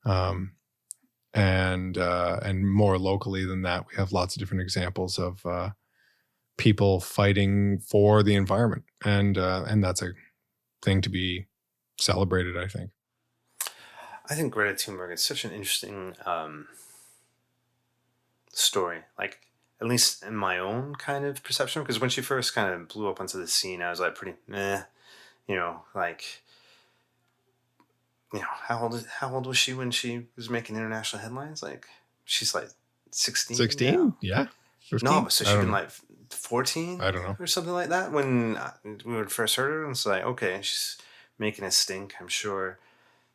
and more locally than that, we have lots of different examples of people fighting for the environment, and that's a thing to be celebrated, I think. I think Greta Thunberg is such an interesting story, like, at least in my own kind of perception, because when she first kind of blew up onto the scene, I was like pretty meh, how old was she when she was making international headlines? Like, she's like 16. 16? Yeah. 15? No, so she'd been like 14? I don't know. Or something like that when we would first heard her. And it's like, okay, she's making a stink. I'm sure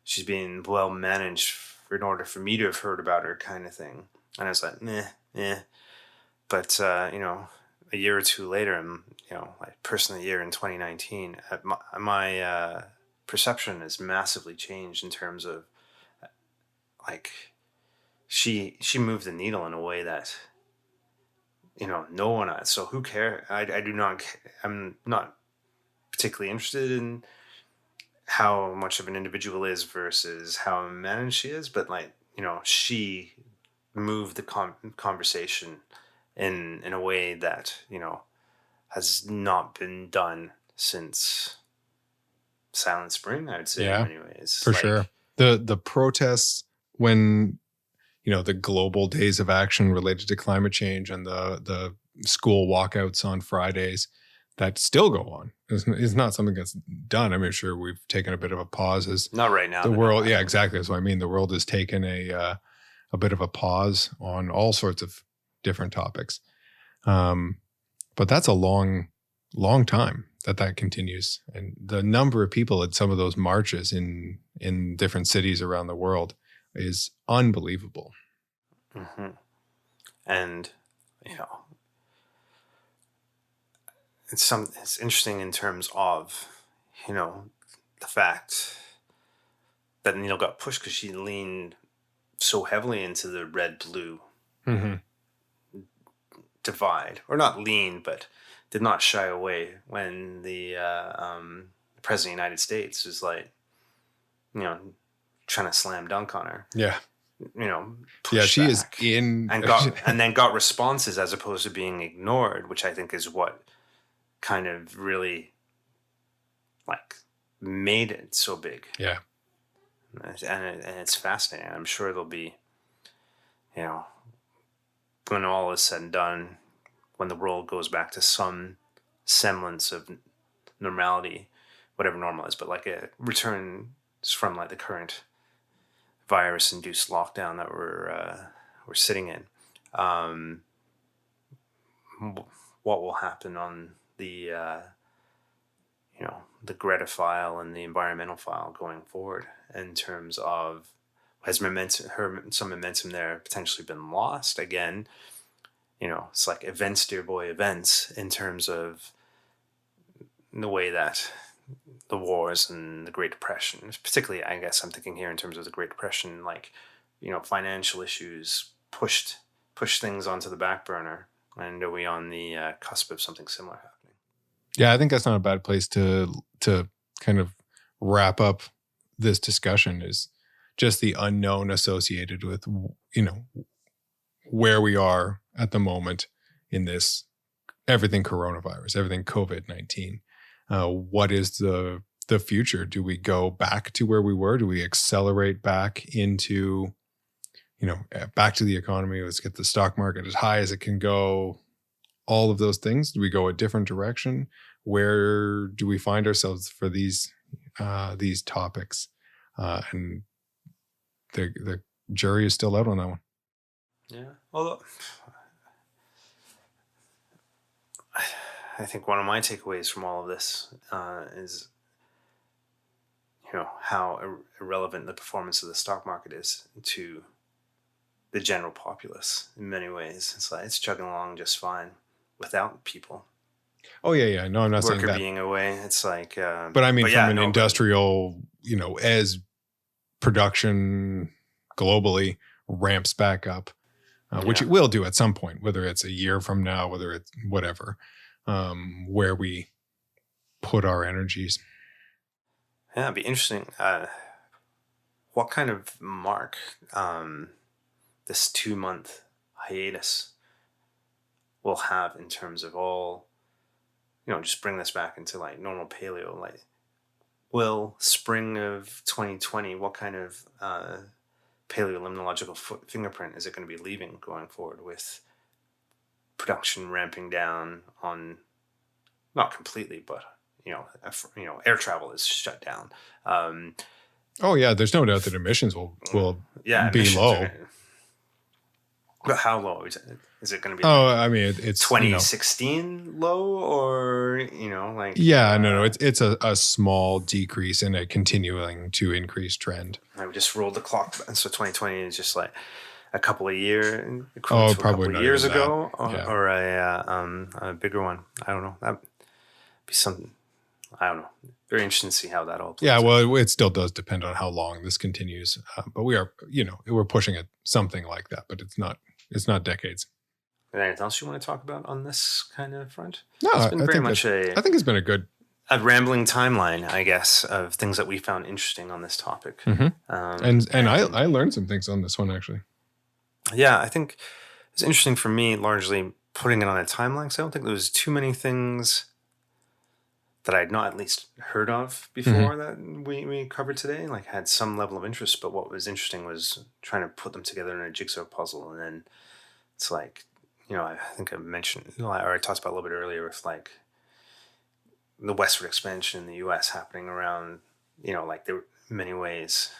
she's being well managed in order for me to have heard about her, kind of thing. And I was like, meh. But, a year or two later, I'm, like Person of the Year in 2019, my perception has massively changed in terms of, like, she moved the needle in a way that, no one else. So who cares? I'm not particularly interested in how much of an individual is versus how managed she is, but like, she moved the conversation in a way that, has not been done since Silent Spring, I would say. Yeah, in many ways. For sure. The protests when, the global days of action related to climate change and the school walkouts on Fridays, that still go on. It's not something that's done. I mean, sure, we've taken a bit of a pause as Not right now. the world. Yeah, exactly. That's what I mean. The world has taken a bit of a pause on all sorts of different topics. But that's a long time that continues. And the number of people at some of those marches in different cities around the world is unbelievable. Mm-hmm. And, you know, it's interesting in terms of, you know, the fact that Neil got pushed because she leaned so heavily into the red-blue divide, or not lean, but did not shy away when the president of the United States was like, you know, trying to slam dunk on her. Yeah. You know, yeah, she back is in and then got responses as opposed to being ignored, which I think is what kind of really like made it so big. Yeah. And it's fascinating. I'm sure there'll be, you know, when all is said and done, when the world goes back to some semblance of normality, whatever normal is, but like a return from like the current virus-induced lockdown that we're sitting in. What will happen on the you know, the Greta file and the environmental file going forward in terms of has some momentum there potentially been lost again? You know, it's like events, dear boy, events in terms of the way that the wars and the Great Depression, particularly, I guess I'm thinking here in terms of the Great Depression, like, you know, financial issues pushed things onto the back burner. And are we on the cusp of something similar happening? Yeah, I think that's not a bad place to kind of wrap up this discussion, is just the unknown associated with, you know, where we are at the moment in this, everything coronavirus, everything COVID-19. What is the future? Do we go back to where we were? Do we accelerate back into, you know, back to the economy? Let's get the stock market as high as it can go. All of those things. Do we go a different direction? Where do we find ourselves for these topics? And the jury is still out on that one. Yeah. Although I think one of my takeaways from all of this is, you know, how irrelevant the performance of the stock market is to the general populace in many ways. It's like it's chugging along just fine without people. Oh yeah. No, I'm not saying that. Worker being away. It's like, but I mean, from an industrial, you know, as production globally ramps back up, which it will do at some point, whether it's a year from now, whether it's whatever, where we put our energies. Yeah, it'd be interesting. What kind of mark this 2-month hiatus will have in terms of all, you know, just bring this back into like normal paleo. Like, will spring of 2020, what kind of paleolimnological fingerprint is it going to be leaving going forward with production ramping down on, not completely, but you know, air travel is shut down. Oh yeah, there's no doubt that emissions will be low. But how low is it going to be? Oh, I mean, it's 2016 low, or you know, like no, it's a small decrease in a continuing to increase trend. I just rolled the clock, and so 2020 is just like a couple of years. Oh, probably a couple of years ago, or a bigger one. I don't know. That'd be something. I don't know. Very interesting to see how that all plays out. Well, it still does depend on how long this continues. But we are, you know, we're pushing at something like that, but it's not decades. Anything else you want to talk about on this kind of front? No, it's been I think it's been a rambling timeline, I guess, of things that we found interesting on this topic. Mm-hmm. And I learned some things on this one, actually. Yeah, I think it's interesting for me, largely putting it on a timeline, because I don't think there was too many things that I had not at least heard of before that we covered today. Like, had some level of interest, but what was interesting was trying to put them together in a jigsaw puzzle. And then it's like, you know, I think I mentioned, or I talked about a little bit earlier with like the westward expansion in the U.S. happening around, like there were many ways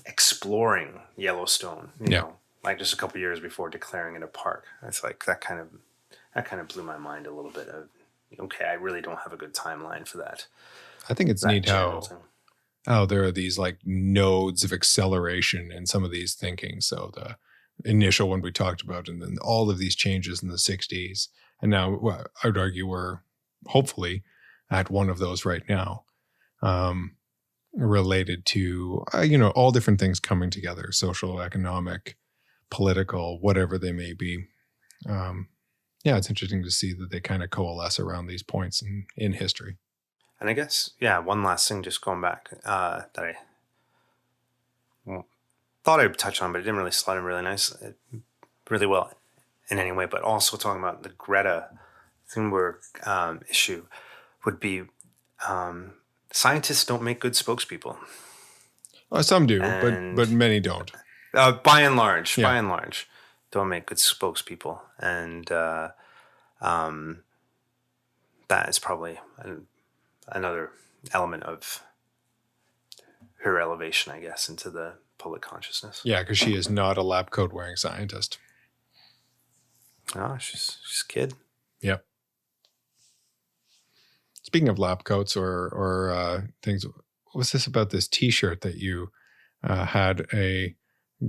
exploring Yellowstone, you know, like just a couple years before declaring it a park. It's like that kind of blew my mind a little bit of, okay, I really don't have a good timeline for that. I think it's neat how there are these like nodes of acceleration in some of these thinking. So the initial one we talked about, and then all of these changes in the 60s. And now I would argue we're hopefully at one of those right now, related to, all different things coming together, social, economic, political, whatever they may be. It's interesting to see that they kind of coalesce around these points in history. And I guess, one last thing, just going back, that I thought I'd touch on, but it didn't really slide in really well in any way. But also talking about the Greta Thunberg issue would be scientists don't make good spokespeople. Well, some do, but many don't. By and large, don't make good spokespeople, and that is probably another element of her elevation, I guess, into the public consciousness. Yeah, because she is not a lab coat wearing scientist. Oh, she's a kid. Yep. Speaking of lab coats or things, what was this about this T-shirt that you had a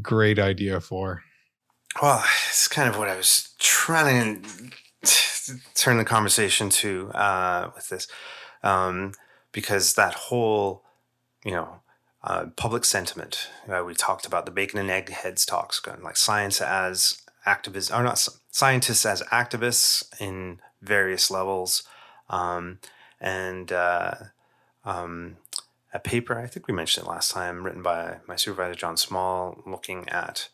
great idea for? Well, it's kind of what I was trying to turn the conversation to with this. Because that whole, public sentiment, we talked about the bacon and egg heads talks, going like science as activists, or not scientists as activists in various levels, and a paper, I think we mentioned it last time, written by my supervisor John Small, looking at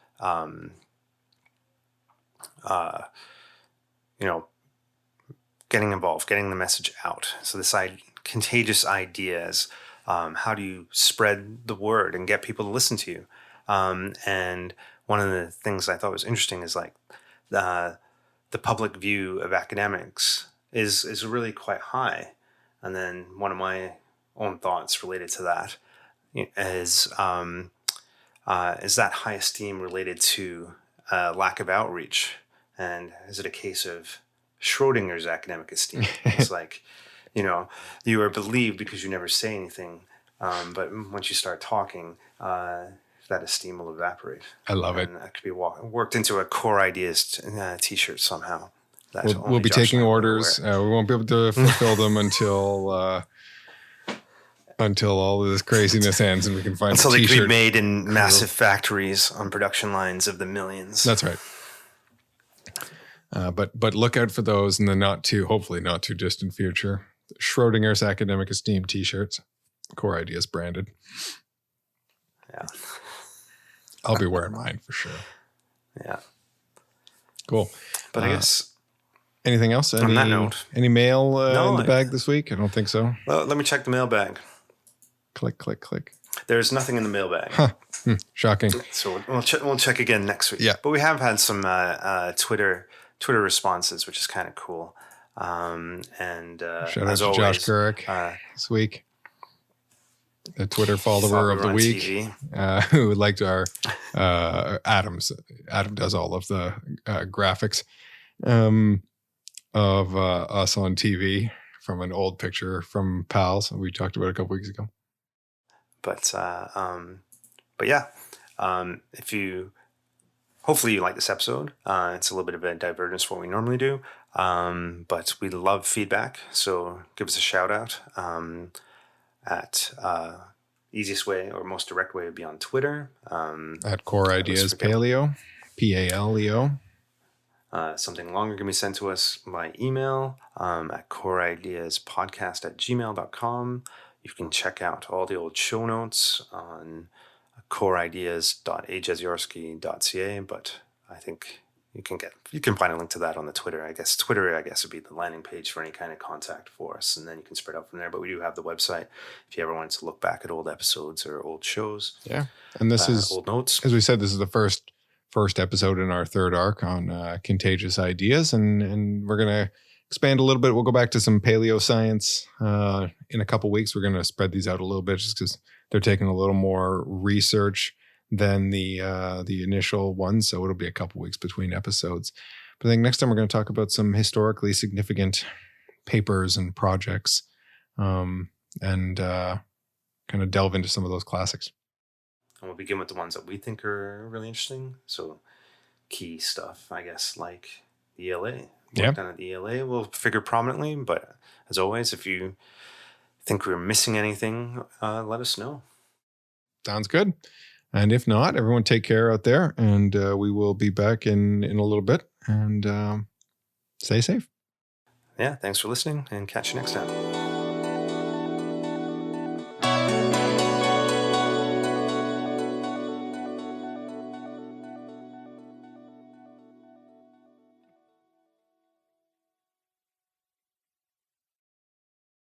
getting involved, getting the message out. So this contagious ideas, how do you spread the word and get people to listen to you? And one of the things I thought was interesting is like the public view of academics is really quite high. And then one of my own thoughts related to that is that high esteem related to lack of outreach? And is it a case of Schrodinger's academic esteem? It's like, you are believed because you never say anything. But once you start talking, that esteem will evaporate. I love it. And that could be worked into a Core Ideas T-shirt somehow. We'll be taking orders. We won't be able to fulfill them until all of this craziness ends and we can find until they can be made in massive factories on production lines of the millions. That's right. But look out for those in the hopefully not too distant future. Schrodinger's academic esteem T-shirts, Core Ideas branded. Yeah, I'll be wearing mine for sure. Yeah, cool. But I guess anything else? On that note, any mail in the bag this week? I don't think so. Well, let me check the mailbag. Click, click, click. There's nothing in the mailbag. Huh. Shocking. So we'll check again next week. Yeah. But we have had some Twitter responses, which is kind of cool. And shout out to Josh Couric this week, the Twitter follower of the week, who liked our Adam does all of the graphics of us on TV from an old picture from Pals we talked about a couple weeks ago. But yeah, hopefully you like this episode. It's a little bit of a divergence from what we normally do, but we love feedback. So give us a shout out at easiest way or most direct way would be on Twitter. At Core Ideas Paleo, Paleo. Something longer can be sent to us by email at coreideaspodcast@gmail.com. You can check out all the old show notes on coreideas.ajeziorsky.ca, but I think you can find a link to that on the Twitter. I guess Twitter would be the landing page for any kind of contact for us, and then you can spread out from there. But we do have the website if you ever wanted to look back at old episodes or old shows. Yeah, and this is old notes. As we said, this is the first episode in our third arc on Contagious Ideas, and we're gonna expand a little bit. We'll go back to some paleo science in a couple weeks. We're going to spread these out a little bit just because they're taking a little more research than the initial ones. So it'll be a couple weeks between episodes. But I think next time we're going to talk about some historically significant papers and projects, and kind of delve into some of those classics. And we'll begin with the ones that we think are really interesting. So key stuff, I guess, like the ELA. Work done at the ELA will figure prominently, but as always, if you think we're missing anything, let us know. Sounds good. And if not, everyone take care out there, and we will be back in a little bit, and stay safe. Yeah, thanks for listening, and catch you next time.